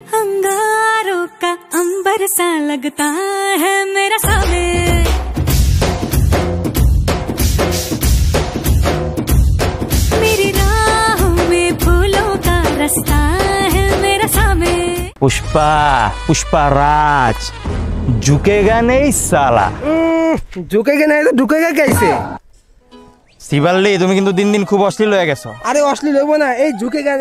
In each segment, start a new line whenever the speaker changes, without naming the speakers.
अंगारों का अंबर सा लगता है मेरा सामने, मेरी राहों में फूलों का रास्ता है मेरा सामने।
पुष्पा पुष्पा राज झुकेगा नहीं साला।
झुकेगा नहीं तो ढुकेगा कैसे?
শিবাল্লি তুমি কিন্তু দিন দিন খুব অশ্লীল হয়ে গেছো।
আরে অশ্লীল হইব না, এই ঝুকেগা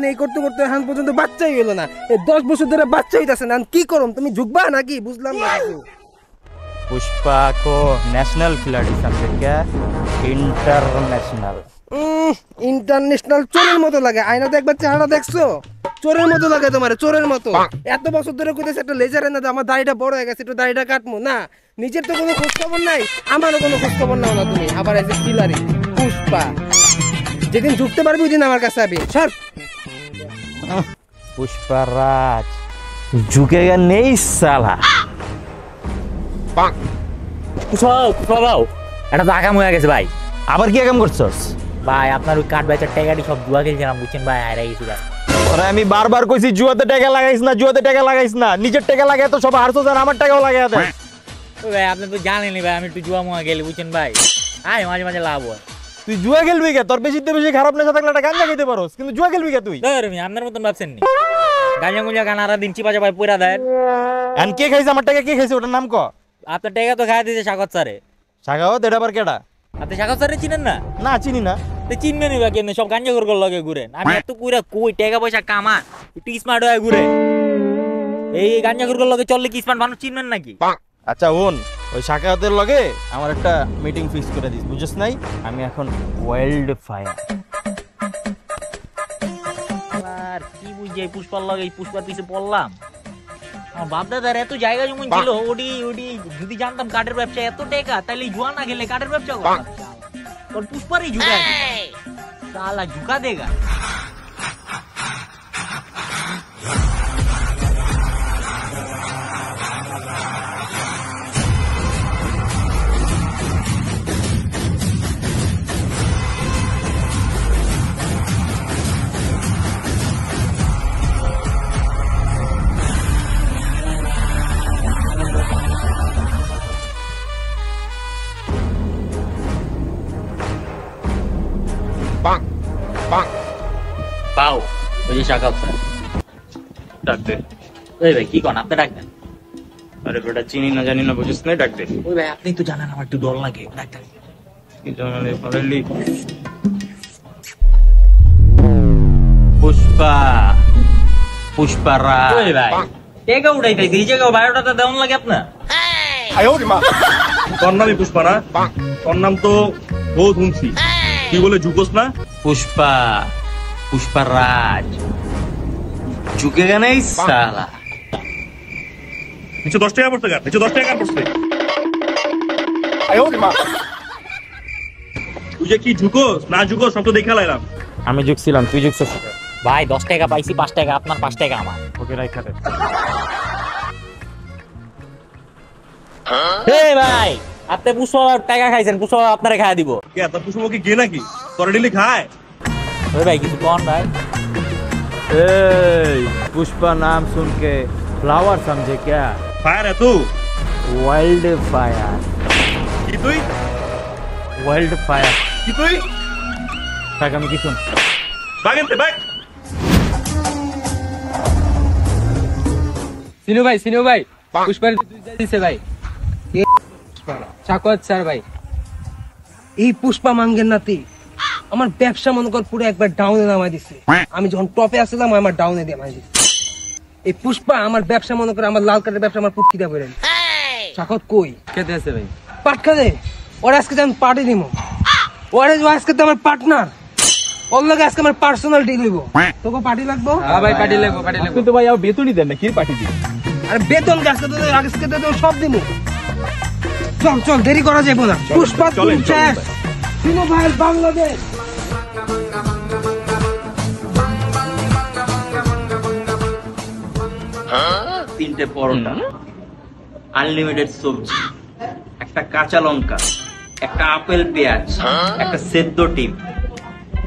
নেই করতে করতে এখন পর্যন্ত বাচ্চাই হলো না। এই 10 বছর ধরে বাচ্চা হইতাছে না, কি করম? তুমি ঝুকবা নাকি? বুঝলাম না কিছু।
पुष्पा को नेशनल खिलाड़ी समझे क्या? इंटरनेशनल।
ইন্টারন্যাশনাল চোরের মতো লাগে। আয়নাতে একবার চেহারা দেখছো? চোরের মতো লাগে তোমার, চোরের মতো। এত বছর ধরে কইতেছে একটা লেজার এনে দাও, আমার দাড়িটা বড় হয়ে গেছে, একটু দাড়িটা কাটমু না। নিজের তো কোনো খোঁজ খবর নাই, আমারও কোনো খোঁজ খবর নাও না তুমি। আবার এসে খিলাড়ি পুষ্পা, যেদিন ঝুঁকতে পারবি ওই দিন আমার কাছে আবি। সর।
पुष्पा राज झुकेगा नहीं साला।
পুষ্পাও এটা তো আগাম হয়ে গেছে ভাই।
আবার কি কাম করছস
ভাই? আপনার ওই কাঠ বেচার টাকাটি সব জুয়া খেলছিলাম, বুঝছেন ভাই? হারাই গেছি ভাই।
আরে আমি বারবার কইছি জুয়াতে টাকা লাগাইস না, জুয়াতে টাকা লাগাইস না। নিজের টাকা লাগায় তো সব হারছস, আর আমার টাকাও লাগায় দে।
ওই ভাই আপনি তো জানেনই ভাই, আমি একটু জুয়া মুয়া গেলি, বুঝছেন ভাই? আয় মাঝে মাঝে লাভ হয়।
তুই জুয়া খেলবি কে? তোর বেশি খারাপ নেশা থাকলে একটা গাঞ্জা খেতে পারোস, কিন্তু জুয়া খেলবি কে তুই?
ধরমি আপনার মতন ভাবছেন নি? গাঞ্জা গুঞ্জা গান আর দিন চিপা চাপায় পুরা দেন।
এন কে খাইছে আমার টাকা? কে খাইছে ওটার নাম ক?
আপনার টাকা তো খাই দিয়েছে সাগর স্যারে।
সাগাওত এটা আবার কেডা?
আপনি সাগর স্যারে চিনেন না?
না চিনি না।
তো চিনবেন বা কেন? সব গাঞ্জা করে লগে ঘুরেন। আমি এত কুইরা কই টাকা পয়সা কামা একটু স্মার্ট হয়ে ঘুরে। এই গাঞ্জা করে লগে চললে কি স্মার্ট মানুষ চিনবেন নাকি?
আচ্ছা ওন ওই সাকাওতের লগে আমার একটা মিটিং ফিক্স করে দিস, বুঝছস নাই? আমি এখন ওয়াইল্ড ফায়ার।
আর কি বুঝে পুষ্পার লগে পুষ্পার পিছে পড়লাম। আমার বাপ দাদার এত জায়গা জমি ছিল, ওডি যদি জানতাম কাঠের ব্যবসা এত টাকা, তাহলে জুয়া না গেলে কাঠের ব্যবসা করতাম। और पुष्पा ही झुका साला झुका देगा। পাও ওই যে শাখা স্যার
ডাক দে।
ওই ভাই কি কোন? আপনি ডাক দেন।
আরে বেটা চিনি না জানি না, বুঝছস না? ডাক দে।
ওই ভাই আপনি তো জানেন আমার একটু ডর লাগে, ডাক দেন।
কি জানালে পারলি? পুষ্পা পুষ্পা রাজ।
ওই ভাই টাকা উঠাইতে এই জায়গায় বায়োডাটা দেওয়ান লাগে আপনার।
তোর নামই পুষ্পা না? তোর নাম তো বহুত শুনছি, কি বলে ঝুঁকোস না?
पुष्पा पुष्पा राज झुकेगा नहीं साला।
নিচে 10 টাকা পড়ছে, নিচে 10 টাকা পড়ছে। তুই যে কি ঝুঁকোস না ঝুঁকোস সব তো দেখে লাইলাম।
আমি ঝুঁকছিলাম, তুই ঝুঁকছস।
ভাই 10 টাকা পাইছি, 5 টাকা আপনার, 5 টাকা আমার।
ওকে রাইখা দে।
এই ভাই আপনি পুষ্পার টাকা খাইছেন, পুষ্পা আপনারে খাইয়া দিব।
কে তোর পুষ্পা কি গে নাকি? তোর ডেলি খায়?
ওই ভাই কিছু কোন ভাই?
पुष्पा नाम सुन के फ्लावर समझे क्या?
ফায়ার এ তু
वाइल्ड फायर।
কি তুই?
वाइल्ड फायर
কি তুই?
থাক আমি কি শুন।
বাগেনতে বাগ।
সিনু ভাই পুষ্পার দিছে ভাই। চাকত স্যার ভাই, এই পুষ্পা মাঙ্গের নাতি আমার ব্যবসা মনে কর পুরো একবার ডাউনে নামাই দিছে। আমি যখন টপে আসছিলাম আমার ডাউনে দিয়ে নামাই দিছে। এই পুষ্পা আমার ব্যবসা মনে করে, আমার লাল কার্ডের ব্যবসা আমার পুটকি দিয়ে বলেন। চাকত কই
খেতে আছে ভাই?
পাট খাদে ওর আজকে আমি পার্টি দিব। ওরে আজকে তো আমার পার্টনার, ওর লগে আজকে আমার পার্সোনাল ডিল হইব। তোকে পার্টি লাগবো?
হ্যাঁ ভাই পার্টি লাগবে, পার্টি লাগবে। কিন্তু ভাই আর বেতনই দেন না, কি পার্টি দিই?
আরে বেতন গাছকে তো আজকে তো সব দিব। চল দেরি করা যাবে না। পুষ্পা
চলেন
সিনো ভাই বাংলাদেশ।
তিনটে পরোটা, আনলিমিটেড সবজি, একটা কাঁচা লঙ্কা, একটা আপেল পেঁয়াজ, একটা সেদ্ধ ডিম,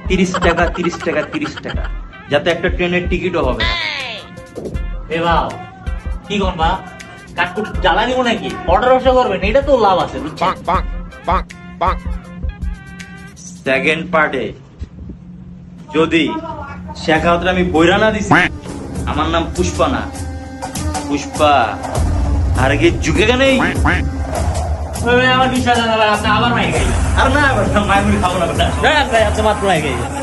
30 টাকা 30 টাকা 30 টাকা, যাতে একটা ট্রেনের টিকিটও হবে না।
এ বাবা কি করবা কাটকুট জ্বালা দিব নাকি অর্ডার ব্যবসা করবেন এটা তো লাভ আছে বুঝছেন
সেকেন্ড পার্টে যদি শেখাওতে আমি বইরা না দিছি আমার নাম পুষ্পা না পুষ্পা আর কি ঝুঁকে নেই
আমার বিশ্বাস আপনি আবার মাই খাইলেন
আর না মায়ের খাবো না
আপনি মাত্র মাই খাইলেন